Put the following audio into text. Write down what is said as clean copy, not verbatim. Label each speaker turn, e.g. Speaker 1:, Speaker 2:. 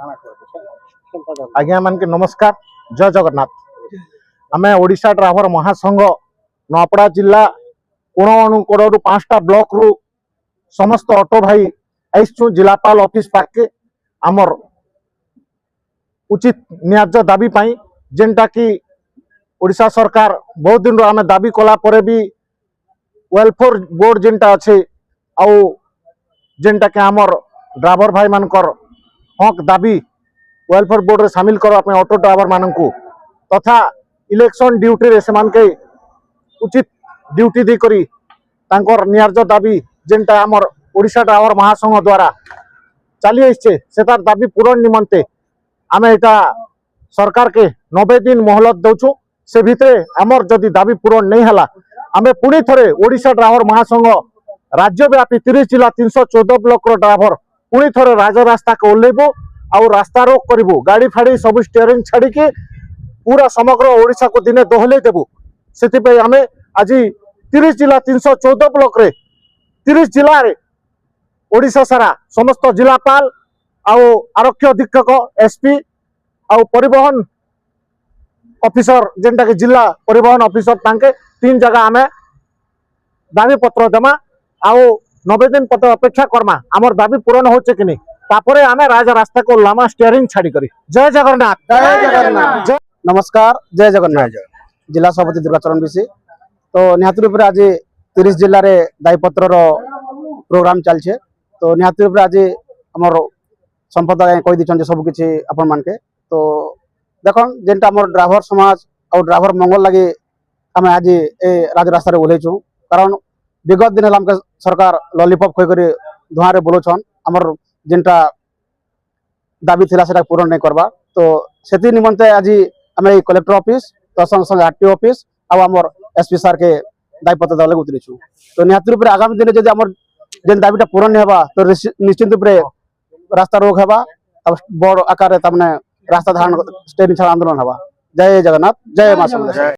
Speaker 1: आज्ञा मान के नमस्कार जय जगन्नाथ। आम ओडिशा ड्राइवर महासंघ नपड़ा जिला कोण अनुकोण 5टा ब्लॉक रु समस्त ऑटो भाई आईचु जिलापाल ऑफिस पाके आमर उचित न्याज्य दाबी पाई जेनटा कि ओडिशा सरकार बहुत दिन आम दाबी कला परे भी वेलफेयर बोर्ड जेनटा अच्छे आउ जेनटा कि आमर ड्राइवर भाई मानकर हक दाबी वेलफेयर बोर्ड रे शामिल करने ऑटो ड्राइवर मानू तथा इलेक्शन ड्यूटी रे से के उचित ड्यूटी दी करी तांकर न्याज्य दाबी जेनटा आमर ओडिशा ड्राइवर महासंघ द्वारा चली आइछे सेतार दाबी पूरण निमंते आम एटा सरकार के 90 दिन मोहलत दौचु। से भितरे आमर जदि दाबी पूरण नहीं हला आमे पुणी थरे ओडिशा ड्राइवर महासंघ राज्यव्यापी 30 जिला 314 ब्लॉक रो ड्राइवर पुणी थरे राजरास्ता को ओल्लेबु आउ रास्ता रोक करिबु गाड़ी फाड़ी सब स्टीयरिंग छाड़ी के पूरा समग्र ओडिशा को दिने दोहले देबु। सेति पे आमे आज 30 जिला 314 ब्लॉक रे 30 जिला रे ओडिशा सारा समस्त जिलापाल आउ आरक्षी अधीक्षक एसपी आउ परिवहन ऑफिसर जेनटा के जिला परिवहन ऑफिसर तांके 3 जगह आमे दाबी पत्र देमा आउ 90 दिन पत्र अपेक्षा करमा आमर दाबी पूरण होचे कि नहीं तापरे आमे राज रास्ता को लामा स्टीयरिंग छाड़ी करी। जय जगन्नाथ। जय जगन्नाथ।
Speaker 2: नमस्कार जय जगन्नाथ। जिला सभापति दुर्गाचरण विषय तो निहाती रूप आज 30 जिले में दायीपत्र प्रोग्राम चलছে तो निहाती रूप आज आमर संपद कही दी सबकि आपण मान के तो देखन जेनटा आमर ड्राइवर समाज और ड्राइवर मंगल लगे आम आज ए राजरास्ता ओह्लैचु कारण विगत दिन हमके सरकार लॉलीपॉप खोकर धुआं रे बोलोछन आमर जेनटा दाबी थिला सेटा पूरण नहीं करबा तो सेति निमंते आज आम कलेक्टर ऑफिस तो संग संग आरटीओ ऑफिस आउ आमर एसपी सार के दायीपत्र देवा लगे उतरीछु तो निहाती रूप आगामी दिन जब आमर जेन दाबीटा पूरण नहीं होगा तो निश्चित रूप रास्ता रोक होगा बड़ आकार रास्ता धारण स्टेरिंग छाड़ आंदोलन होगा। जय जगन्नाथ। जय मां।